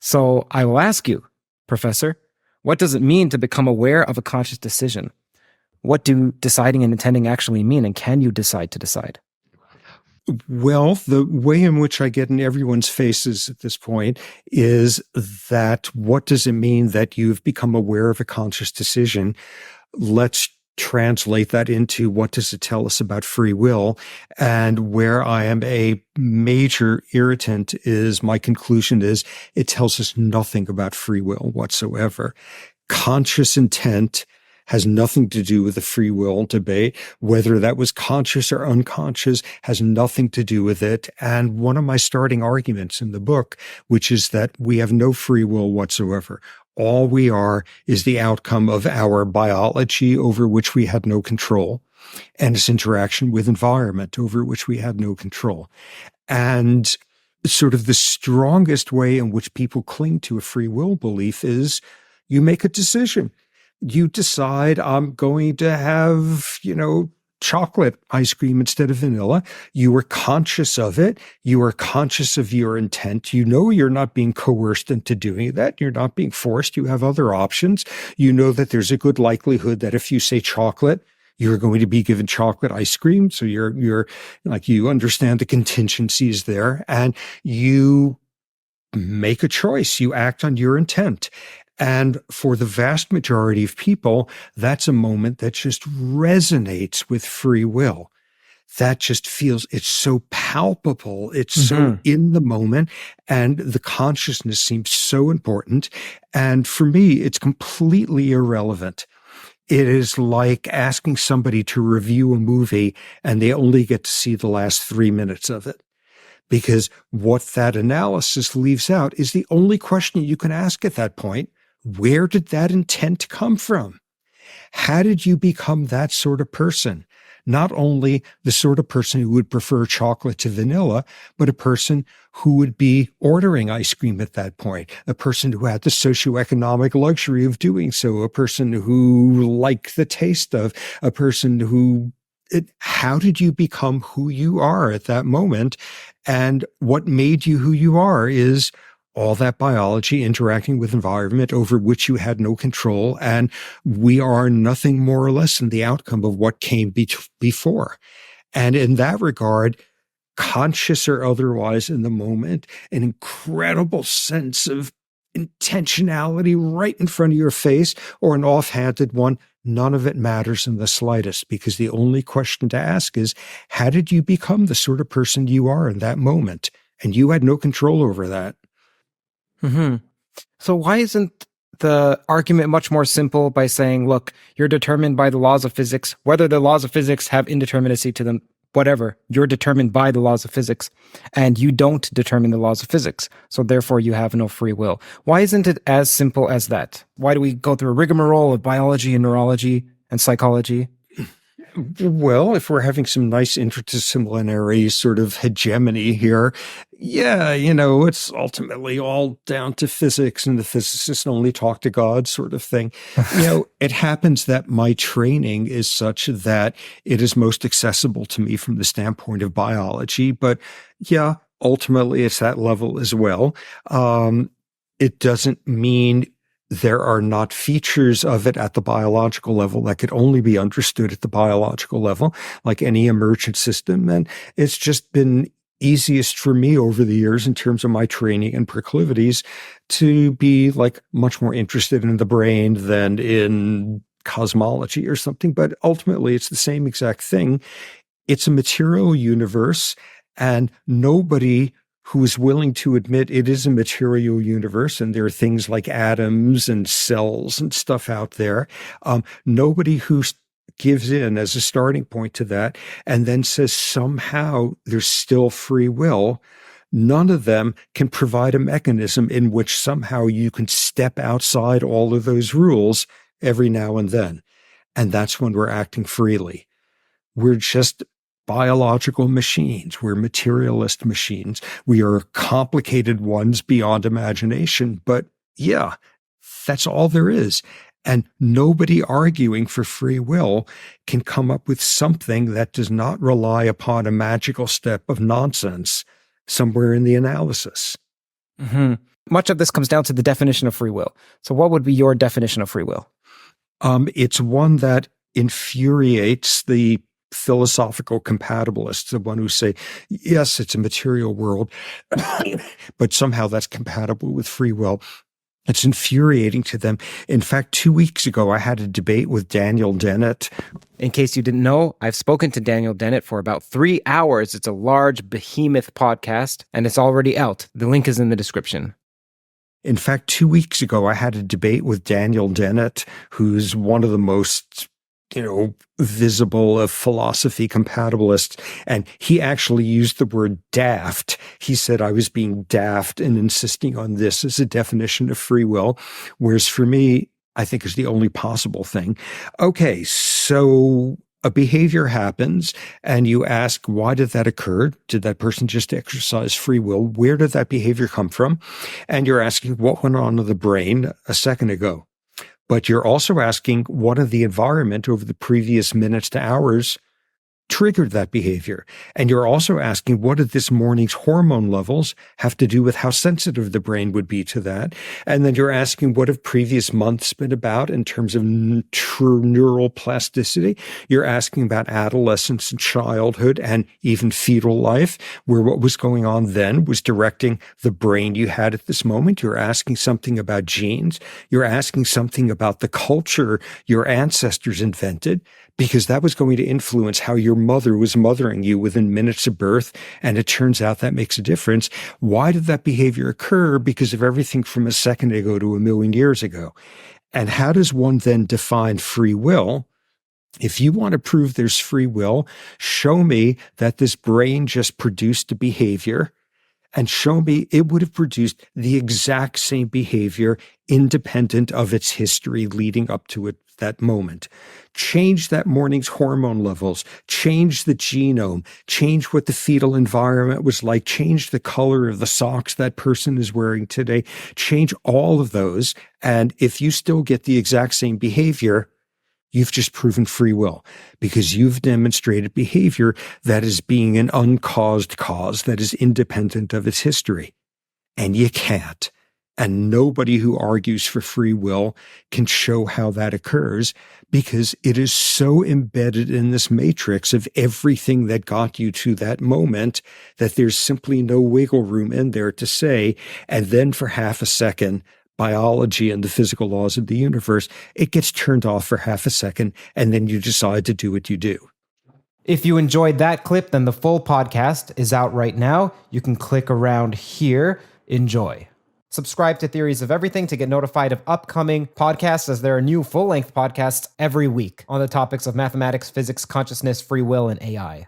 So I will ask you, Professor, what does it mean to become aware of a conscious decision? What do deciding and intending actually mean, and can you decide to decide? Well, the way in which I get in everyone's faces at this point is that what does it mean that you've become aware of a conscious decision? Let's translate that into what does it tell us about free will? And where I am a major irritant is my conclusion is it tells us nothing about free will whatsoever. Conscious intent has nothing to do with the free will debate. Whether that was conscious or unconscious has nothing to do with it. And one of my starting arguments in the book, which is that we have no free will whatsoever. All we are is the outcome of our biology over which we had no control and its interaction with environment over which we had no control. And sort of the strongest way in which people cling to a free will belief is you make a decision. You decide I'm going to have, chocolate ice cream instead of vanilla. You are conscious of it. You are conscious of your intent. You know you're not being coerced into doing that. You're not being forced. You have other options. You know that there's a good likelihood that if you say chocolate, you're going to be given chocolate ice cream. So you're like, you understand the contingencies there and you make a choice. You act on your intent. And for the vast majority of people, that's a moment that just resonates with free will. That just feels, it's so palpable. It's so in the moment. And the consciousness seems so important. And for me, it's completely irrelevant. It is like asking somebody to review a movie and they only get to see the last 3 minutes of it. Because what that analysis leaves out is the only question you can ask at that point. Where did that intent come from? How did you become that sort of person? Not only the sort of person who would prefer chocolate to vanilla, but a person who would be ordering ice cream at that point, a person who had the socioeconomic luxury of doing so, a person who liked the taste of, a person who how did you become who you are at that moment? And what made you who you are is all that biology interacting with environment over which you had no control. And we are nothing more or less than the outcome of what came before. And in that regard, conscious or otherwise in the moment, an incredible sense of intentionality right in front of your face or an offhanded one, none of it matters in the slightest because the only question to ask is, how did you become the sort of person you are in that moment? And you had no control over that. So why isn't the argument much more simple by saying, look, you're determined by the laws of physics, whether the laws of physics have indeterminacy to them, whatever, you're determined by the laws of physics and you don't determine the laws of physics. So therefore you have no free will. Why isn't it as simple as that? Why do we go through a rigmarole of biology and neurology and psychology? Well, if we're having some nice interdisciplinary sort of hegemony here, yeah, it's ultimately all down to physics and the physicists only talk to God sort of thing. It happens that my training is such that it is most accessible to me from the standpoint of biology. But yeah, ultimately it's that level as well. It doesn't mean there are not features of it at the biological level that could only be understood at the biological level, like any emergent system. And it's just been easiest for me over the years in terms of my training and proclivities to be like much more interested in the brain than in cosmology or something. But ultimately, it's the same exact thing. It's a material universe, and nobody who is willing to admit it is a material universe and there are things like atoms and cells and stuff out there. Nobody who gives in as a starting point to that and then says somehow there's still free will. None of them can provide a mechanism in which somehow you can step outside all of those rules every now and then. And that's when we're acting freely. We're just biological machines. We're materialist machines. We are complicated ones beyond imagination. But yeah, that's all there is. And nobody arguing for free will can come up with something that does not rely upon a magical step of nonsense somewhere in the analysis. much of this comes down to the definition of free will. So what would be your definition of free will? It's one that infuriates the philosophical compatibilists, the one who say, yes, it's a material world, but somehow that's compatible with free will. It's infuriating to them. In fact, 2 weeks ago, I had a debate with Daniel Dennett. In case you didn't know, I've spoken to Daniel Dennett for about 3 hours. It's a large behemoth podcast, and it's already out. The link is in the description. In fact, 2 weeks ago, I had a debate with Daniel Dennett, who's one of the most visible of philosophy compatibilists. And he actually used the word daft. He said I was being daft and insisting on this as a definition of free will. Whereas for me, I think is the only possible thing. Okay, so a behavior happens and you ask, why did that occur? Did that person just exercise free will? Where did that behavior come from? And you're asking what went on in the brain a second ago. But you're also asking what in the environment over the previous minutes to hours triggered that behavior. And you're also asking what did this morning's hormone levels have to do with how sensitive the brain would be to that? And then you're asking what have previous months been about in terms of neural plasticity? You're asking about adolescence and childhood and even fetal life, where what was going on then was directing the brain you had at this moment. You're asking something about genes. You're asking something about the culture your ancestors invented, because that was going to influence how your mother was mothering you within minutes of birth. And it turns out that makes a difference. Why did that behavior occur? Because of everything from a second ago to a million years ago. And how does one then define free will? If you want to prove there's free will, show me that this brain just produced a behavior, and show me it would have produced the exact same behavior independent of its history leading up to it, that moment. Change that morning's hormone levels, change the genome, change what the fetal environment was like, change the color of the socks that person is wearing today, change all of those. And if you still get the exact same behavior, you've just proven free will, because you've demonstrated behavior that is being an uncaused cause that is independent of its history. And you can't. And nobody who argues for free will can show how that occurs, because it is so embedded in this matrix of everything that got you to that moment that there's simply no wiggle room in there to say, and then for half a second, biology and the physical laws of the universe, it gets turned off for half a second, and then you decide to do what you do. If you enjoyed that clip, then the full podcast is out right now. You can click around here. Enjoy. Subscribe to Theories of Everything to get notified of upcoming podcasts, as there are new full-length podcasts every week on the topics of mathematics, physics, consciousness, free will, and AI.